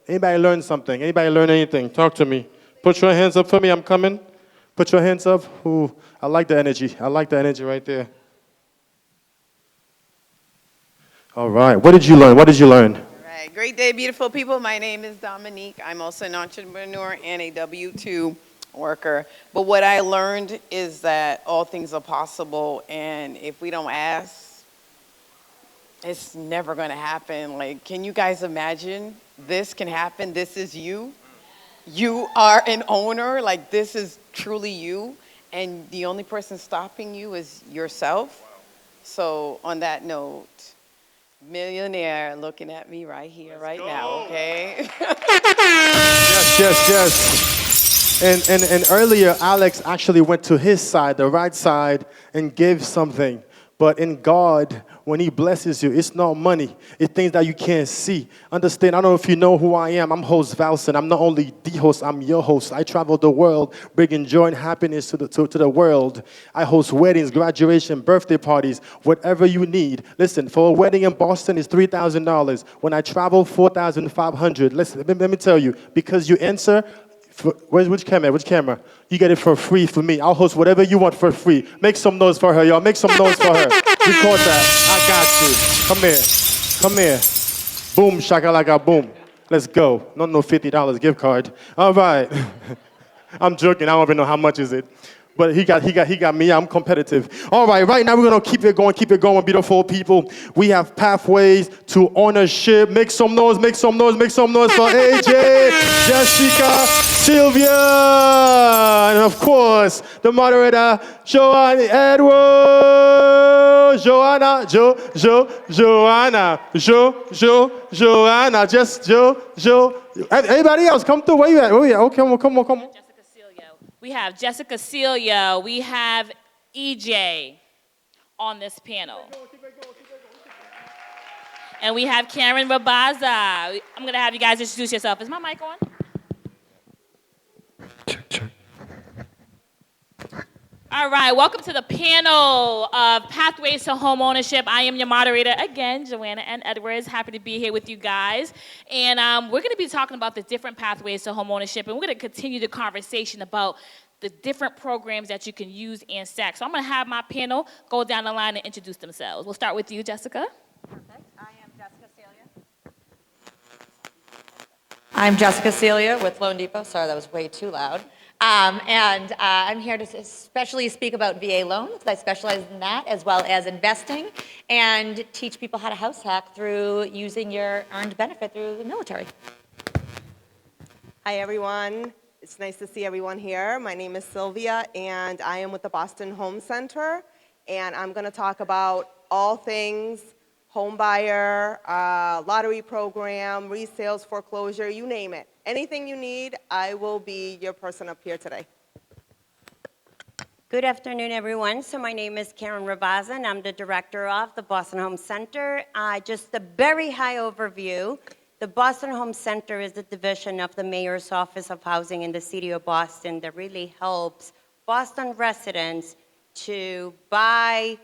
Anybody learn something? Anybody learn anything? Talk to me. Put your hands up for me. I'm coming. Put your hands up. Ooh, I like the energy. I like the energy right there. All right. What did you learn? What did you learn? Right. Great day, beautiful people. My name is Dominique. I'm also an entrepreneur and a W-2 worker. But what I learned is that all things are possible, and if we don't ask, it's never going to happen. Like, can you guys imagine this can happen? This is you. You are an owner. Like, this is truly you, and the only person stopping you is yourself. So, on that note, millionaire looking at me right here, right now, okay? Yes, yes, yes. And earlier, Alex actually went to his side, the right side, and gave something. But in God, when He blesses you, it's not money. It's things that you can't see. Understand, I don't know if you know who I am. I'm host Valson. I'm not only the host, I'm your host. I travel the world bringing joy and happiness to the world. I host weddings, graduation, birthday parties, whatever you need. Listen, for a wedding in Boston, it's $3,000. When I travel, $4,500. Listen, let me tell you, because you answer, which camera? Which camera? You get it for free for me. I'll host whatever you want for free. Make some noise for her, y'all. Make some noise for her. Record that. I got you. Come here. Come here. Boom, shakalaka, boom. Let's go. No $50 gift card. All right. I'm joking. I don't even know how much is it. But he got me. I'm competitive. All right, right now we're gonna keep it going, beautiful people. We have pathways to ownership. Make some noise, make some noise, make some noise for AJ, Jessica, Sylvia, and of course the moderator, Joanne Edwards, Joanna, Joanna, just Jo. Everybody else, come through. Where you at? Oh, come on. We have Jessica Celia. We have EJ on this panel. And we have Karen Rabaza. I'm going to have you guys introduce yourself. Is my mic on? Check. All right, welcome to the panel of Pathways to Home Ownership. I am your moderator again, Joanna N. Edwards. Happy to be here with you guys. And we're going to be talking about the different pathways to home ownership, and we're going to continue the conversation about the different programs that you can use and stack. So I'm going to have my panel go down the line and introduce themselves. We'll start with you, Jessica. Perfect. I'm Jessica Celia with Loan Depot. Sorry, that was way too loud. I'm here to especially speak about VA loans. I specialize in that as well as investing and teach people how to house hack through using your earned benefit through the military. Hi, everyone. It's nice to see everyone here. My name is Sylvia, and I am with the Boston Home Center, and I'm going to talk about all things home buyer, lottery program, resales, foreclosure, you name it. Anything you need, I will be your person up here today. Good afternoon, everyone. So my name is Karen Rabaza, and I'm the director of the Boston Home Center. Just a very high overview. The Boston Home Center is a division of the Mayor's Office of Housing in the City of Boston that really helps Boston residents to buy,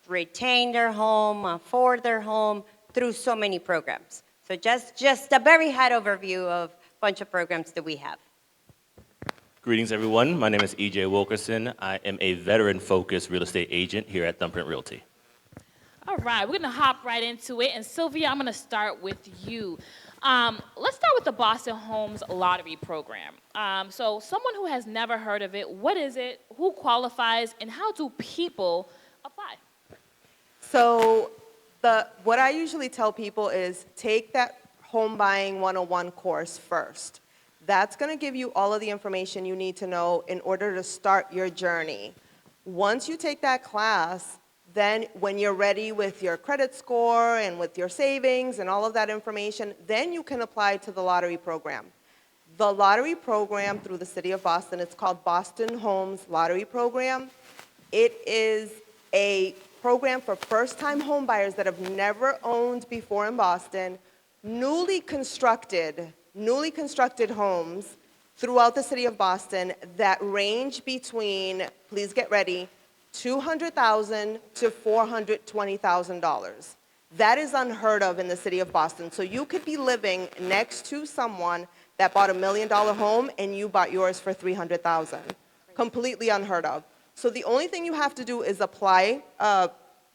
retain their home, afford their home through so many programs. So just a very high overview of a bunch of programs that we have. Greetings, everyone. My name is EJ Wilkerson. I am a veteran-focused real estate agent here at Thumbprint Realty. All right, we're going to hop right into it. And Sylvia, I'm going to start with you. Let's start with the Boston Homes Lottery Program. So someone who has never heard of it, what is it, who qualifies, and how do people apply? So what I usually tell people is take that Home Buying 101 course first. That's going to give you all of the information you need to know in order to start your journey. Once you take that class, then when you're ready with your credit score and with your savings and all of that information, then you can apply to the lottery program. The lottery program through the City of Boston, it's called Boston Homes Lottery Program. It is a program for first-time home buyers that have never owned before in Boston, newly constructed homes throughout the City of Boston that range between, please get ready, $200,000 to $420,000. That is unheard of in the city of Boston. So you could be living next to someone that bought $1 million home and you bought yours for $300,000. Completely unheard of. So the only thing you have to do is apply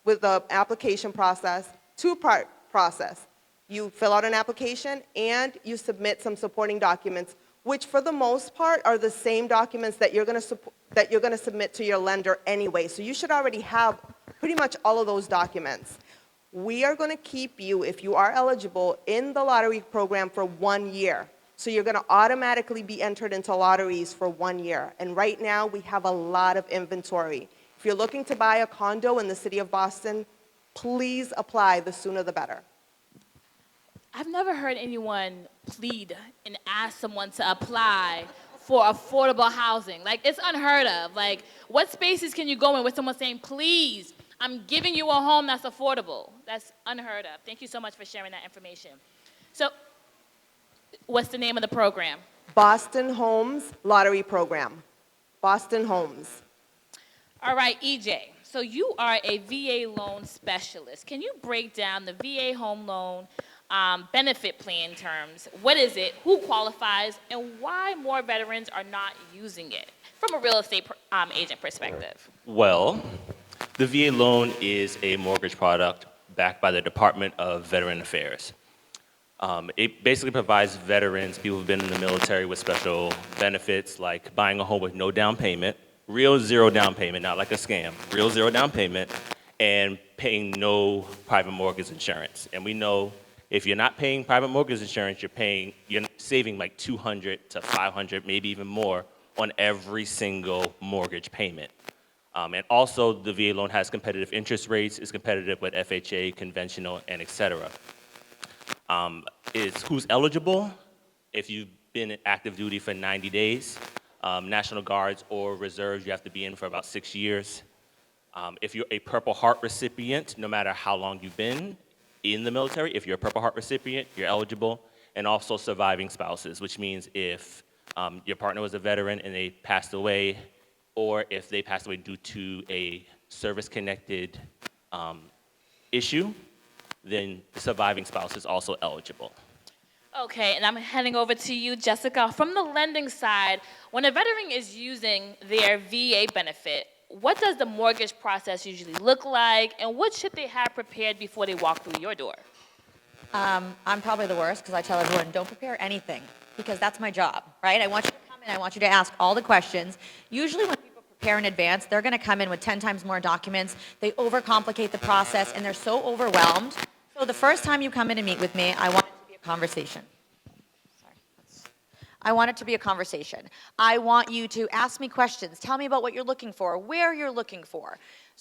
with the application process, two-part process. You fill out an application and you submit some supporting documents, which for the most part are the same documents that you're going to submit to your lender anyway. So you should already have pretty much all of those documents. We are going to keep you, if you are eligible, in the lottery program for 1 year. So you're going to automatically be entered into lotteries for 1 year. And right now, we have a lot of inventory. If you're looking to buy a condo in the city of Boston, please apply. The sooner the better. I've never heard anyone plead and ask someone to apply for affordable housing. Like, it's unheard of. Like, what spaces can you go in with someone saying, please, I'm giving you a home that's affordable? That's unheard of. Thank you so much for sharing that information. So, what's the name of the program? Boston Homes Lottery Program. Boston Homes. All right, EJ. So you are a VA loan specialist. Can you break down the VA home loan benefit plan terms? What is it? Who qualifies? And why more veterans are not using it from a real estate agent perspective? Well, the VA loan is a mortgage product backed by the Department of Veteran Affairs. It basically provides veterans, people who've been in the military, with special benefits like buying a home with no down payment, real zero down payment, not like a scam, real zero down payment, and paying no private mortgage insurance. And we know if you're not paying private mortgage insurance, you're saving like $200 to $500, maybe even more, on every single mortgage payment. And also, the VA loan has competitive interest rates, is competitive with FHA, conventional, and et cetera. Is who's eligible? If you've been in active duty for 90 days, National Guards or Reserves, you have to be in for about 6 years. If you're a Purple Heart recipient, no matter how long you've been in the military, if you're a Purple Heart recipient, you're eligible. And also surviving spouses, which means if your partner was a veteran and they passed away, or if they passed away due to a service-connected issue, then the surviving spouse is also eligible. Okay, and I'm heading over to you, Jessica. From the lending side, when a veteran is using their VA benefit, what does the mortgage process usually look like, and what should they have prepared before they walk through your door? I'm probably the worst because I tell everyone, don't prepare anything because that's my job, right? I want you to come in, I want you to ask all the questions. Usually when people prepare in advance, they're going to come in with 10 times more documents. They overcomplicate the process, and they're so overwhelmed. So the first time you come in and meet with me, I want it to be a conversation. I want it to be a conversation. I want you to ask me questions. Tell me about what you're looking for, where you're looking for,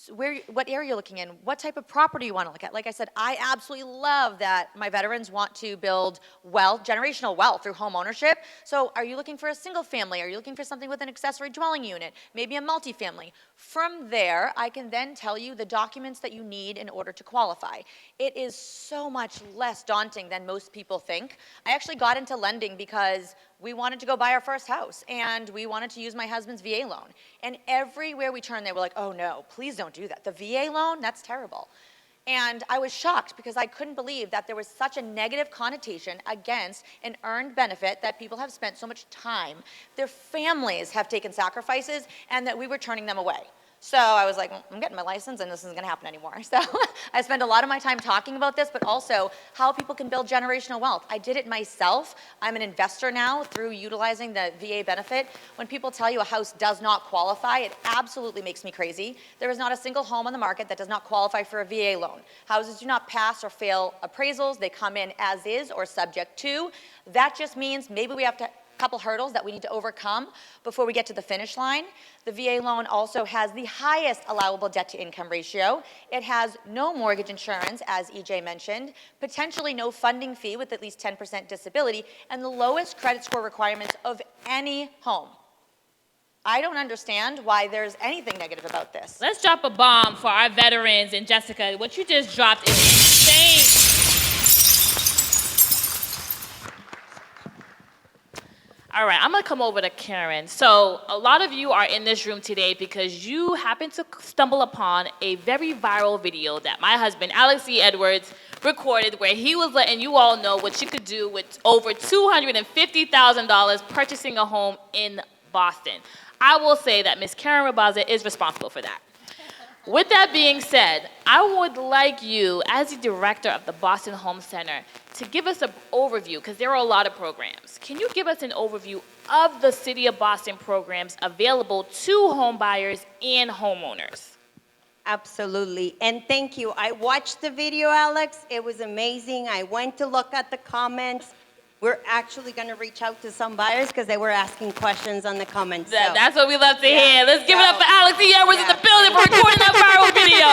what area you're looking in, what type of property you want to look at. Like I said, I absolutely love that my veterans want to build wealth, generational wealth through home ownership. So are you looking for a single family? Are you looking for something with an accessory dwelling unit? Maybe a multifamily. From there, I can then tell you the documents that you need in order to qualify. It is so much less daunting than most people think. I actually got into lending because we wanted to go buy our first house, and we wanted to use my husband's VA loan. And everywhere we turned, they were like, oh no, please don't do that. The VA loan, that's terrible. And I was shocked because I couldn't believe that there was such a negative connotation against an earned benefit that people have spent so much time, their families have taken sacrifices, and that we were turning them away. So I was like, I'm getting my license and this isn't gonna happen anymore. So I spent a lot of my time talking about this, but also how people can build generational wealth. I did it myself. I'm an investor now through utilizing the VA benefit. When people tell you a house does not qualify, it absolutely makes me crazy. There is not a single home on the market that does not qualify for a VA loan. Houses do not pass or fail appraisals. They come in as is or subject to. That just means maybe we have to couple hurdles that we need to overcome before we get to the finish line. The VA loan also has the highest allowable debt-to-income ratio. It has no mortgage insurance, as EJ mentioned, potentially no funding fee with at least 10% disability, and the lowest credit score requirements of any home. I don't understand why there's anything negative about this. Let's drop a bomb for our veterans. And Jessica, what you just dropped is insane. All right, I'm gonna come over to Karen. So a lot of you are in this room today because you happen to stumble upon a very viral video that my husband, Alex E. Edwards, recorded where he was letting you all know what you could do with over $250,000 purchasing a home in Boston. I will say that Ms. Karen Rabaza is responsible for that. With that being said, I would like you, as the director of the Boston Home Center, to give us an overview, because there are a lot of programs. Can you give us an overview of the City of Boston programs available to home buyers and homeowners? Absolutely, and thank you. I watched the video, Alex. It was amazing. I went to look at the comments. We're actually going to reach out to some buyers because they were asking questions on the comments. So. That's what we love to Yeah, hear. Let's give it up for so- Alex E. Edwards in the building for recording that viral video.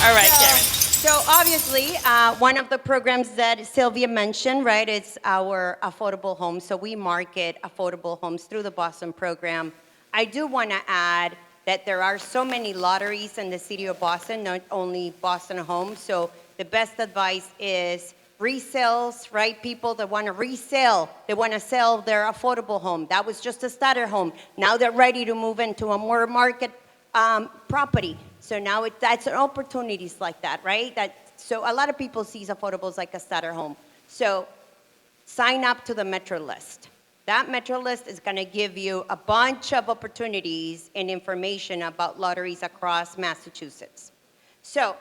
All right, Karen. So obviously, one of the programs that Sylvia mentioned, right, it's our affordable homes. So we market affordable homes through the Boston program. I do want to add that there are so many lotteries in the city of Boston, not only Boston Homes. So the best advice is resales, right? People that want to resell, they want to sell their affordable home. That was just a starter home. Now they're ready to move into a more market property. So now that's opportunities like that, right? So a lot of people see affordables like a starter home. So sign up to the Metro List. That Metro List is going to give you a bunch of opportunities and information about lotteries across Massachusetts. So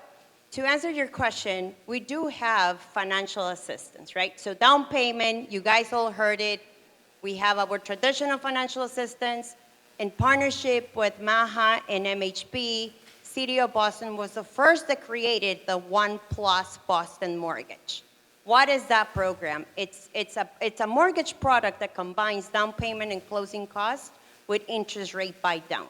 to answer your question, we do have financial assistance, right? So down payment, you guys all heard it. We have our traditional financial assistance in partnership with MAHA and MHP. City of Boston was the first that created the One Plus Boston Mortgage. What is that program? It's a mortgage product that combines down payment and closing costs with interest rate buy down.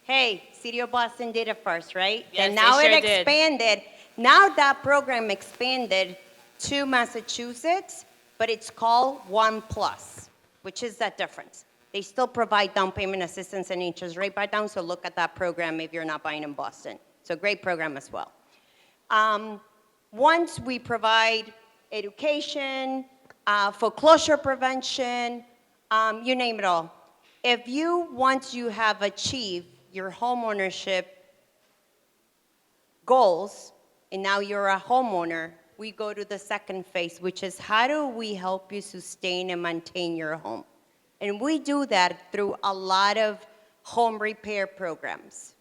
Hey, City of Boston did it first, right? Yes, and now they sure it did. expanded. Now that program expanded to Massachusetts, but it's called One Plus, which is that difference. They still provide down payment assistance and interest rate buy down, so look at that program if you're not buying in Boston. So great program as well. Once we provide education, foreclosure prevention, you name it all. If you, once you have achieved your home ownership goals, and now you're a homeowner, we go to the second phase, which is how do we help you sustain and maintain your home? And we do that through a lot of home repair programs.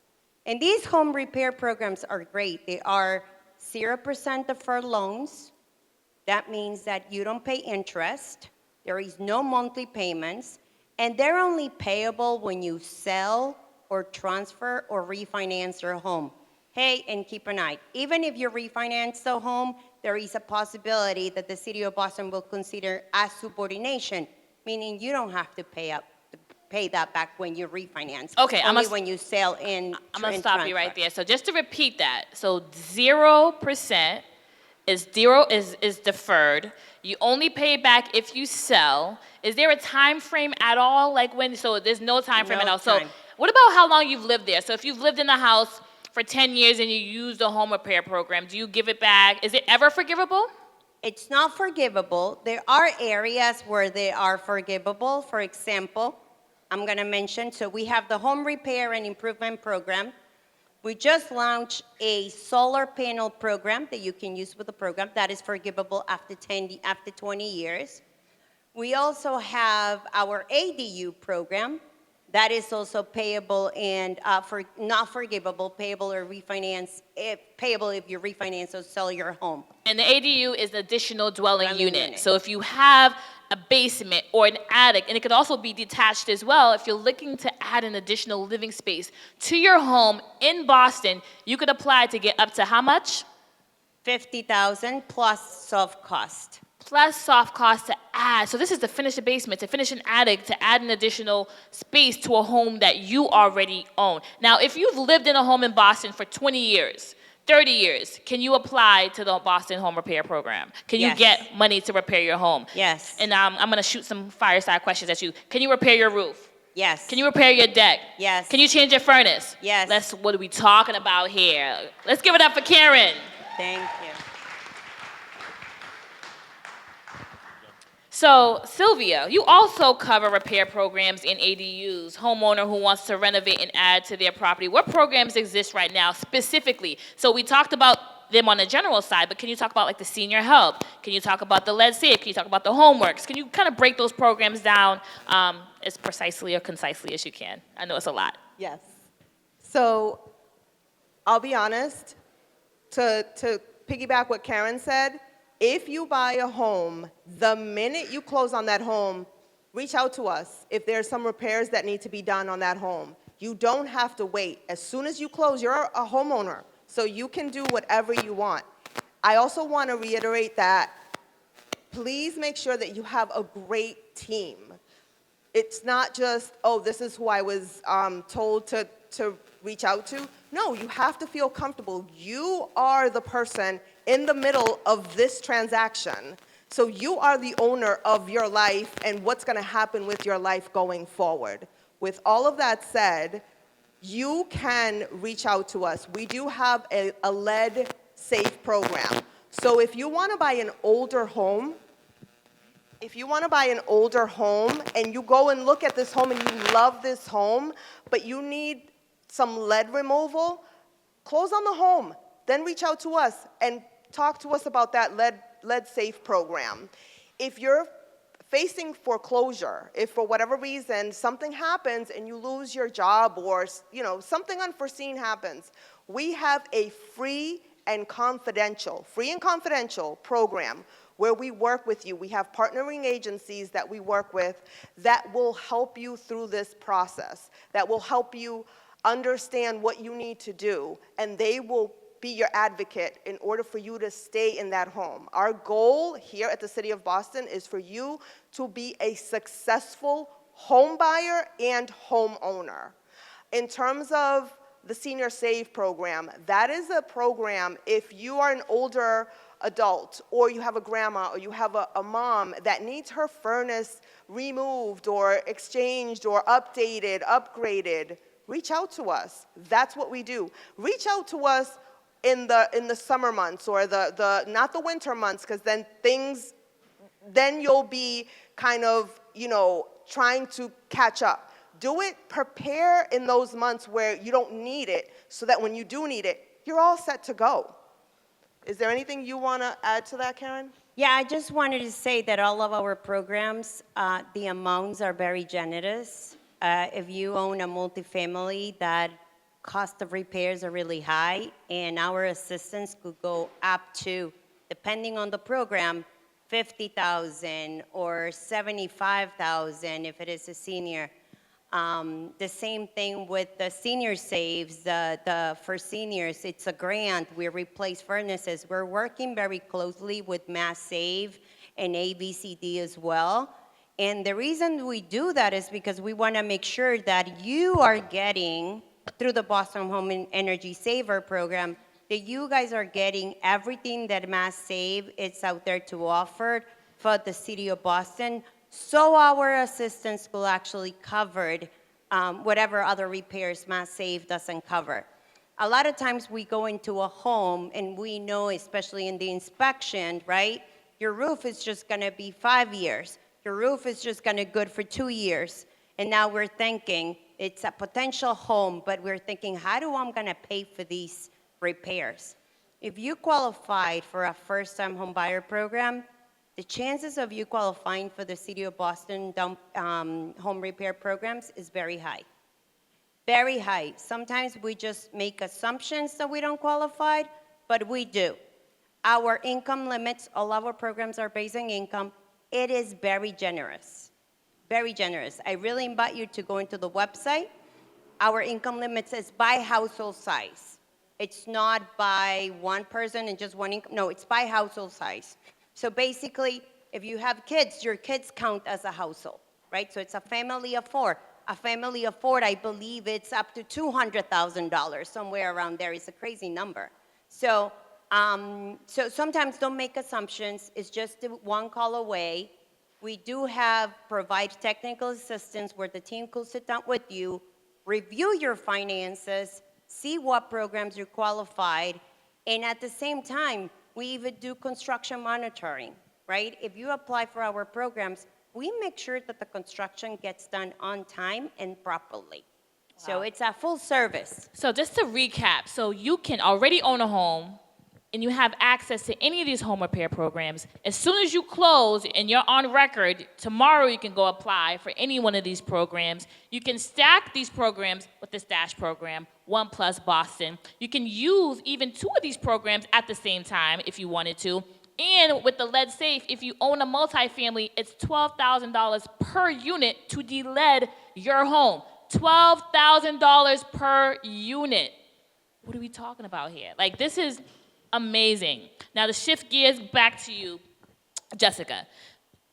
And these home repair programs are great. They are 0% deferred loans. That means that you don't pay interest. There is no monthly payments. And they're only payable when you sell or transfer or refinance your home. Hey, and keep an eye. Even if you refinance the home, there is a possibility that the City of Boston will consider as subordination, meaning you don't have to pay that back when you refinance. Okay, only when you sell in. I'm gonna and stop you right transfer. there. So just to repeat that, so 0% is deferred. You only pay back if you sell. Is there a time frame at all? Like when? So there's no time frame No at all. So time. what about how long you've lived there? So if you've lived in the house for 10 years and you use the home repair program, do you give it back? Is it ever forgivable? It's not forgivable. There are areas where they are forgivable. For example, I'm going to mention, so we have the home repair and improvement program. We just launched a solar panel program that you can use with the program that is forgivable after 20 years. We also have our ADU program that is also payable and not forgivable, payable or refinance, payable if you refinance or sell your home. And the ADU is an additional dwelling Dwelling unit. unit. So if you have a basement or an attic, and it could also be detached as well, if you're looking to add an additional living space to your home in Boston, you could apply to get up to how much? $50,000 plus soft cost. Plus soft cost to add. So this is to finish a basement, to finish an attic, to add an additional space to a home that you already own. Now, if you've lived in a home in Boston for 20 years, 30 years, can you apply to the Boston Home Repair Program? Can you Yes. get money to repair your home? Yes. And I'm going to shoot some fireside questions at you. Can you repair your roof? Yes. Can you repair your deck? Yes. Can you change your furnace? Yes. What are we talking about here? Let's give it up for Karen. Thank you. So, Sylvia, you also cover repair programs in ADUs, homeowner who wants to renovate and add to their property. What programs exist right now specifically? So we talked about them on the general side, but can you talk about like the senior help? Can you talk about the lead safe? Can you talk about the homeworks? Can you kind of break those programs down as precisely or concisely as you can? I know it's a lot. Yes. So I'll be honest, to piggyback what Karen said, if you buy a home, the minute you close on that home, reach out to us if there's some repairs that need to be done on that home. You don't have to wait. As soon as you close, you're a homeowner, so you can do whatever you want. I also want to reiterate that please make sure that you have a great team. It's not just, oh, this is who I was told to reach out to. No, you have to feel comfortable. You are the person in the middle of this transaction. So you are the owner of your life and what's going to happen with your life going forward. With all of that said, you can reach out to us. We do have a lead safe program. So if you want to buy an older home, and you go and look at this home and you love this home, but you need some lead removal, close on the home. Then reach out to us and talk to us about that lead safe program. If you're facing foreclosure, if for whatever reason something happens and you lose your job or something unforeseen happens, we have a free and confidential program where we work with you. We have partnering agencies that we work with that will help you through this process, that will help you understand what you need to do, and they will be your advocate in order for you to stay in that home. Our goal here at the City of Boston is for you to be a successful home buyer and homeowner. In terms of the Senior Save program, that is a program if you are an older adult or you have a grandma or you have a mom that needs her furnace removed or exchanged or updated, upgraded, reach out to us. That's what we do. Reach out to us in the summer months or not the winter months, because then you'll be kind of, trying to catch up. Do it, prepare in those months where you don't need it, so that when you do need it, you're all set to go. Is there anything you want to add to that, Karen? Yeah, I just wanted to say that all of our programs, the amounts are very generous. If you own a multifamily, that cost of repairs are really high, and our assistance could go up to, depending on the program, $50,000 or $75,000 if it is a senior. The same thing with the senior saves, for seniors, it's a grant. We replace furnaces. We're working very closely with Mass Save and ABCD as well. And the reason we do that is because we want to make sure that you are getting, through the Boston Home and Energy Saver program, that you guys are getting everything that Mass Save is out there to offer for the City of Boston, so our assistance will actually cover whatever other repairs Mass Save doesn't cover. A lot of times we go into a home and we know, especially in the inspection, right? Your roof is just going to be 5 years. Your roof is just going to good for 2 years. And now we're thinking it's a potential home, but we're thinking, how do I'm going to pay for these repairs? If you qualified for a first-time home buyer program, the chances of you qualifying for the City of Boston home repair programs is very high. Very high. Sometimes we just make assumptions that we don't qualify, but we do. Our income limits, all our programs are based on income. It is very generous. Very generous. I really invite you to go into the website. Our income limits is by household size. It's not by one person and just one income. No, it's by household size. So basically, if you have kids, your kids count as a household, right? So it's a family of four. A family of four, I believe it's up to $200,000, somewhere around there. It's a crazy number. So sometimes don't make assumptions. It's just one call away. We do provide technical assistance where the team could sit down with you, review your finances, see what programs you're qualified, and at the same time, we even do construction monitoring, right? If you apply for our programs, we make sure that the construction gets done on time and properly. Wow. So it's a full service. So just to recap, so you can already own a home, and you have access to any of these home repair programs, as soon as you close and you're on record, tomorrow you can go apply for any one of these programs. You can stack these programs with the Stash program, One Plus Boston. You can use even 2 of these programs at the same time if you wanted to. And with the lead safe, if you own a multifamily, it's $12,000 per unit to de-lead your home. $12,000 per unit. What are we talking about here? Like, this is amazing. Now, to shift gears back to you, Jessica.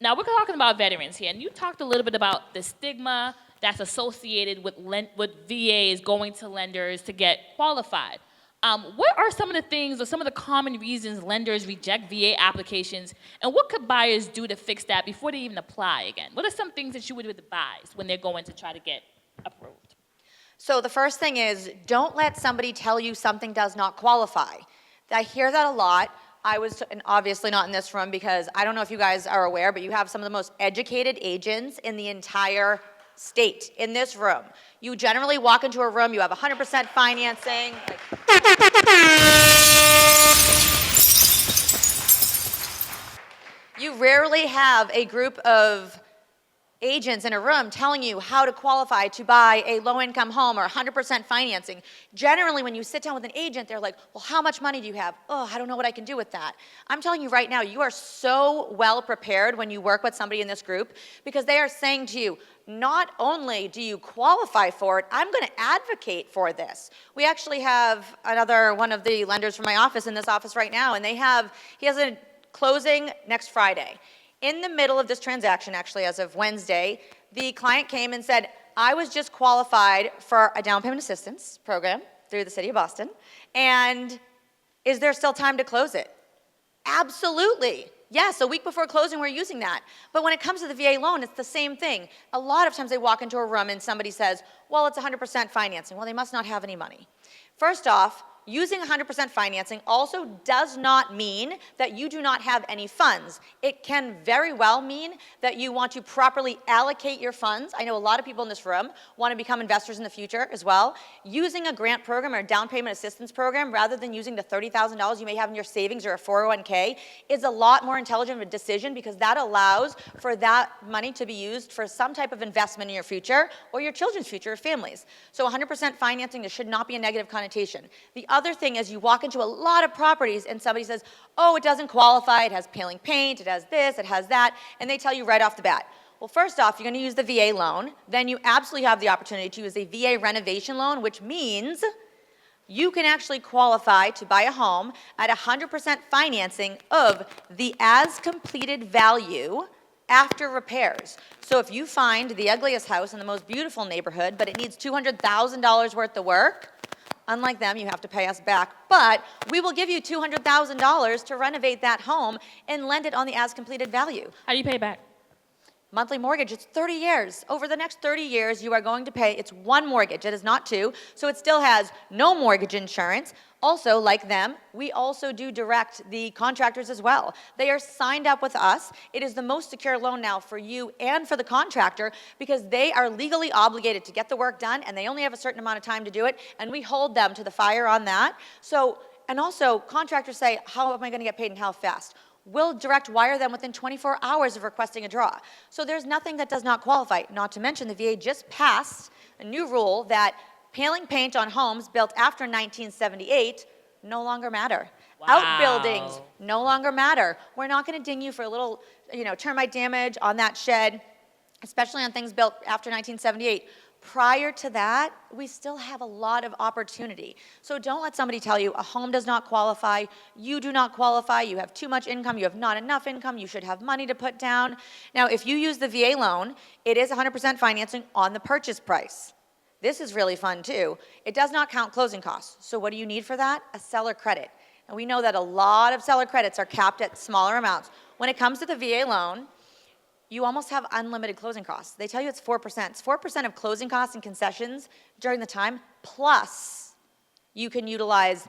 Now, we're talking about veterans here, and you talked a little bit about the stigma that's associated with VAs going to lenders to get qualified. What are some of the things or some of the common reasons lenders reject VA applications, and what could buyers do to fix that before they even apply again? What are some things that you would advise when they're going to try to get approved? So the first thing is, don't let somebody tell you something does not qualify. I hear that a lot. And obviously not in this room, because I don't know if you guys are aware, but you have some of the most educated agents in the entire state in this room. You generally walk into a room, you have 100% financing. You rarely have a group of agents in a room telling you how to qualify to buy a low-income home or 100% financing. Generally, when you sit down with an agent, they're like, well, how much money do you have? Oh, I don't know what I can do with that. I'm telling you right now, you are so well prepared when you work with somebody in this group, because they are saying to you, not only do you qualify for it, I'm going to advocate for this. We actually have another one of the lenders from my office in this office right now, and he has a closing next Friday. In the middle of this transaction, actually, as of Wednesday, the client came and said, I was just qualified for a down payment assistance program through the city of Boston, and is there still time to close it? Absolutely. Yes, a week before closing, we're using that. But when it comes to the VA loan, it's the same thing. A lot of times they walk into a room and somebody says, well, it's 100% financing. Well, they must not have any money. First off, using 100% financing also does not mean that you do not have any funds. It can very well mean that you want to properly allocate your funds. I know a lot of people in this room want to become investors in the future as well. Using a grant program or a down payment assistance program rather than using the $30,000 you may have in your savings or a 401k is a lot more intelligent of a decision, because that allows for that money to be used for some type of investment in your future or your children's future or families. So 100% financing, there should not be a negative connotation. The other thing is, you walk into a lot of properties and somebody says, oh, it doesn't qualify, it has peeling paint, it has this, it has that, and they tell you right off the bat. Well, first off, you're going to use the VA loan. Then you absolutely have the opportunity to use a VA renovation loan, which means you can actually qualify to buy a home at 100% financing of the as completed value after repairs. So if you find the ugliest house in the most beautiful neighborhood, but it needs $200,000 worth of work, unlike them, you have to pay us back, but we will give you $200,000 to renovate that home and lend it on the as-completed value. How do you pay back? Monthly mortgage, it's 30 years. Over the next 30 years, you are going to pay, it's one mortgage, it is not two, so it still has no mortgage insurance. Also, like them, we also do direct the contractors as well. They are signed up with us. It is the most secure loan now for you and for the contractor, because they are legally obligated to get the work done, and they only have a certain amount of time to do it, and we hold them to the fire on that. So, and also, contractors say, how am I going to get paid and how fast? We'll direct wire them within 24 hours of requesting a draw. So there's nothing that does not qualify. Not to mention, the VA just passed a new rule that peeling paint on homes built after 1978 no longer matter. Wow. Outbuildings no longer matter. We're not going to ding you for a little, termite damage on that shed, especially on things built after 1978. Prior to that, we still have a lot of opportunity. So don't let somebody tell you a home does not qualify, you do not qualify, you have too much income, you have not enough income, you should have money to put down. Now, if you use the VA loan, it is 100% financing on the purchase price. This is really fun too. It does not count closing costs. So what do you need for that? A seller credit. And we know that a lot of seller credits are capped at smaller amounts. When it comes to the VA loan, you almost have unlimited closing costs. They tell you it's 4%. It's 4% of closing costs and concessions during the time, plus you can utilize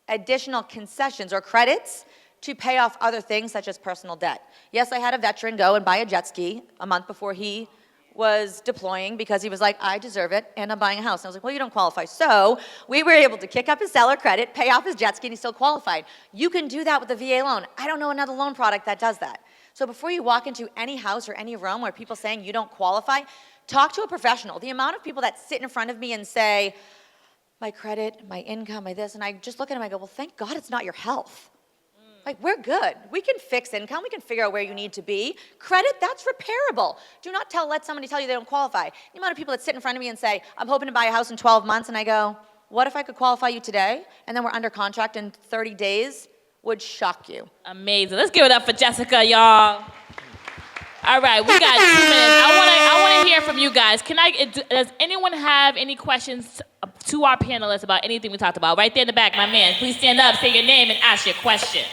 additional concessions or credits to pay off other things such as personal debt. Yes, I had a veteran go and buy a jet ski a month before he was deploying because he was like, I deserve it, and I'm buying a house. And I was like, well, you don't qualify. So we were able to kick up his seller credit, pay off his jet ski, and he still qualified. You can do that with a VA loan. I don't know another loan product that does that. So before you walk into any house or any room where people saying you don't qualify, talk to a professional. The amount of people that sit in front of me and say, my credit, my income, my this, and I just look at them, I go, well, thank God it's not your health. Like, we're good. We can fix income. We can figure out where you need to be. Credit, that's repairable. Do not let somebody tell you they don't qualify. The amount of people that sit in front of me and say, I'm hoping to buy a house in 12 months, and I go, what if I could qualify you today? And then we're under contract in 30 days, would shock you. Amazing. Let's give it up for Jessica, y'all. All right, we got 2 minutes. I want to hear from you guys. Does anyone have any questions to our panelists about anything we talked about? Right there in the back, my man. Please stand up, say your name, and ask your question.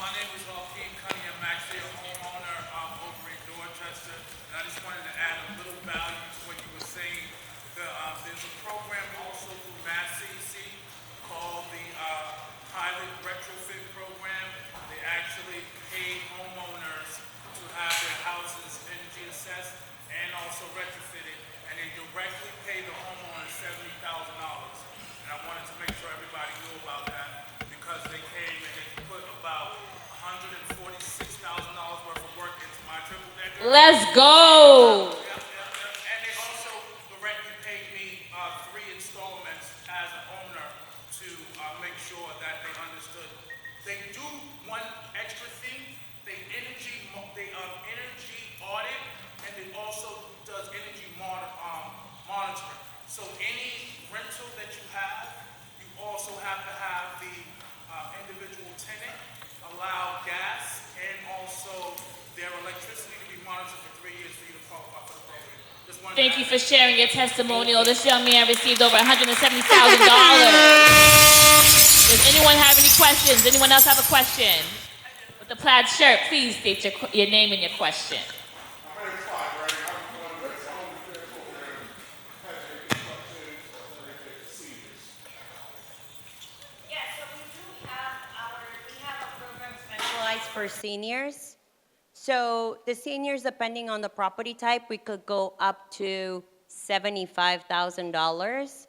My name is Joaquin Cunningham, actually a homeowner over in Dorchester. And I just wanted to add a little value to what you were saying. There's a program also through Mass CEC called the Pilot Retrofit Program. They actually pay homeowners to have their houses energy assessed and also retrofitted. And they directly pay the homeowner $70,000. And I wanted to make sure everybody knew about that because they came and they put about $146,000 worth of work into my triple decker. Let's go. And they also directly paid me 3 installments as an owner to make sure that they understood. They do one extra thing. They energy audit, and they also does energy monitoring. So any rental that you have, you also have to have the individual tenant allow gas and also their electricity to be monitored for 3 years for you to qualify for the program. Just wanted to Thank you add for that. sharing your testimonial. This young man received over $170,000. Does anyone have any questions? Anyone else have a question? With the plaid shirt, please state your name and your question. Specialized for seniors. So the seniors, depending on the property type, we could go up to $75,000.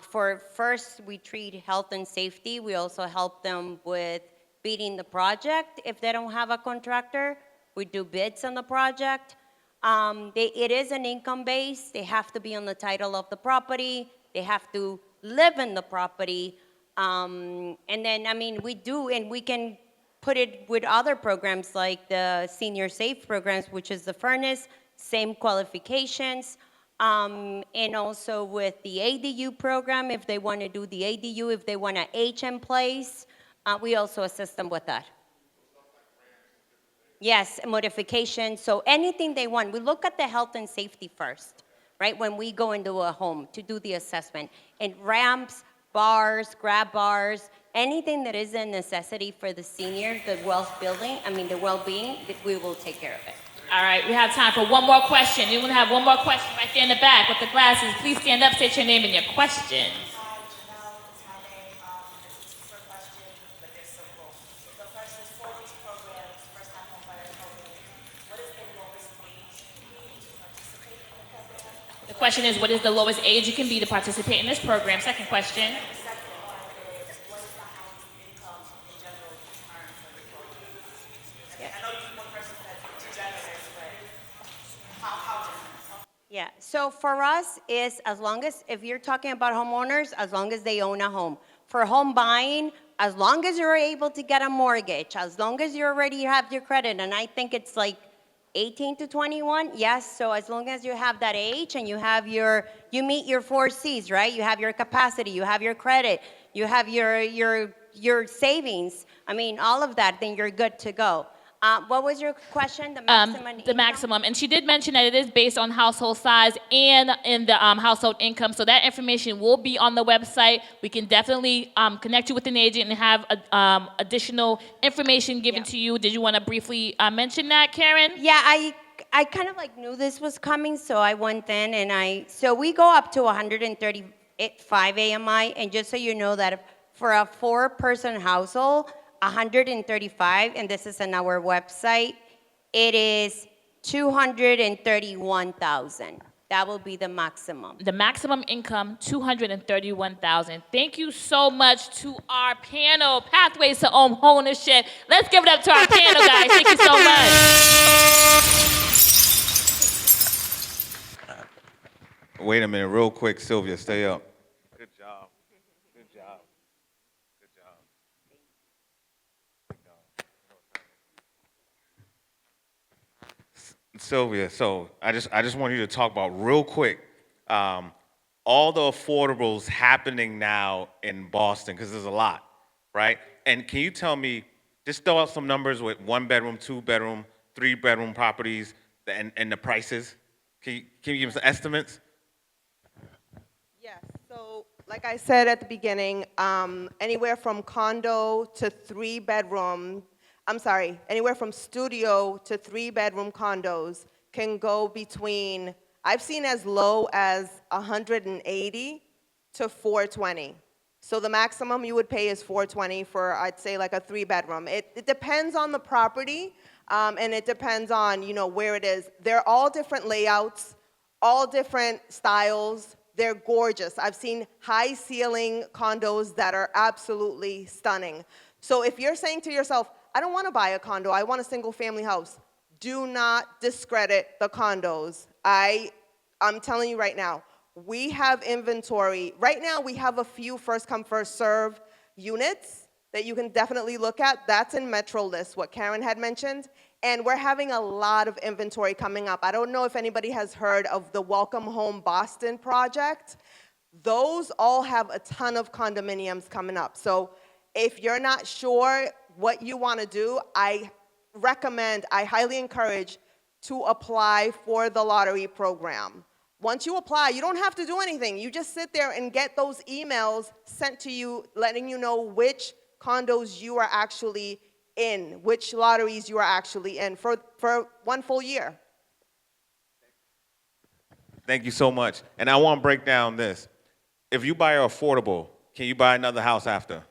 For first, we treat health and safety. We also help them with bidding the project. If they don't have a contractor, we do bids on the project. It is an income base. They have to be on the title of the property. They have to live in the property. And then, I mean, we do, and we can put it with other programs like the Senior Safe programs, which is the furnace, same qualifications. And also with the ADU program, if they want to do the ADU, if they want an H in place, we also assist them with that. Yes, modification. So anything they want. We look at the health and safety first, right? When we go into a home to do the assessment. And ramps, bars, grab bars, anything that is a necessity for the senior, the well-being, we will take care of it. All right, we have time for one more question. Anyone have one more question right there in the back with the glasses? Please stand up, state your name and your question. The question is, what is the lowest age you can be to participate in this program? Second question. Yeah, so for us is as long as, if you're talking about homeowners, as long as they own a home. For home buying, as long as you're able to get a mortgage, as long as you already have your credit, and I think it's like 18 to 21, yes, so as long as you have that age and you have you meet your 4 C's, right? You have your capacity, you have your credit, you have your savings, I mean, all of that, then you're good to go. What was your question? The maximum The maximum. And she did mention that it is based on household size and in the household income. So that information will be on the website. We can definitely connect you with an agent and have additional information given to you. Did you want to briefly mention that, Karen? Yeah, I kind of like knew this was coming, so I went in and so we go up to 135 AMI, and just so you know that for a 4-person household, 135, and this is on our website, it is 231,000. That will be the maximum. The maximum income, 231,000. Thank you so much to our panel, Pathways to Home Ownership. Let's give it up to our panel, guys. Thank you so much. Wait a minute, real quick, Sylvia, stay up. Good job. Good job. Good job. Sylvia, so I just want you to talk about real quick all the affordables happening now in Boston, because there's a lot, right? And can you tell me, just throw out some numbers with 1 bedroom, 2 bedroom, 3 bedroom properties and the prices? Can you give us some estimates? Yes, so like I said at the beginning, anywhere from condo to 3 bedroom, anywhere from studio to 3 bedroom condos can go between, I've seen as low as 180 to 420. So the maximum you would pay is 420 for, I'd say, like a 3 bedroom. It depends on the property, and it depends on, where it is. They're all different layouts, all different styles. They're gorgeous. I've seen high ceiling condos that are absolutely stunning. So if you're saying to yourself, I don't want to buy a condo, I want a single family house, do not discredit the condos. I'm telling you right now, we have inventory. Right now, we have a few first come, first serve units that you can definitely look at. That's in Metro List, what Karen had mentioned. And we're having a lot of inventory coming up. I don't know if anybody has heard of the Welcome Home Boston project. Those all have a ton of condominiums coming up. So if you're not sure what you want to do, I highly encourage to apply for the lottery program. Once you apply, you don't have to do anything. You just sit there and get those emails sent to you letting you know which condos you are actually in, which lotteries you are actually in for 1 full year. Thank you so much. And I want to break down this. If you buy affordable, can you buy another house after?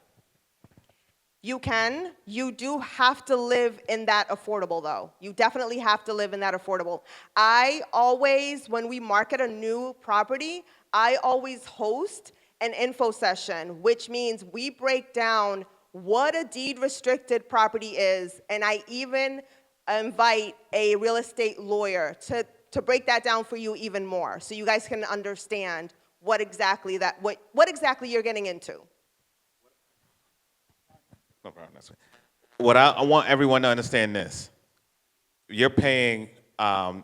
You can. You do have to live in that affordable, though. You definitely have to live in that affordable. I always, when we market a new property, I always host an info session, which means we break down what a deed-restricted property is, and I even invite a real estate lawyer to break that down for you even more, so you guys can understand what exactly you're getting into. No problem. That's right. What I want everyone to understand this. You're paying,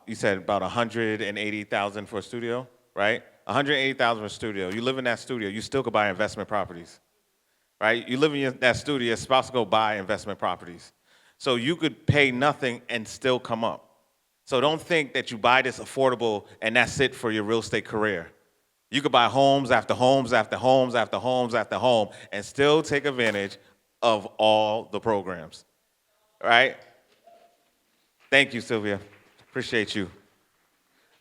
you said about $180,000 for a studio, right? $180,000 for a studio. You live in that studio, you still could buy investment properties, right? You live in that studio, your spouse go buy investment properties. So you could pay nothing and still come up. So don't think that you buy this affordable and that's it for your real estate career. You could buy homes after homes after homes after homes after home and still take advantage of all the programs, right? Thank you, Sylvia. Appreciate you.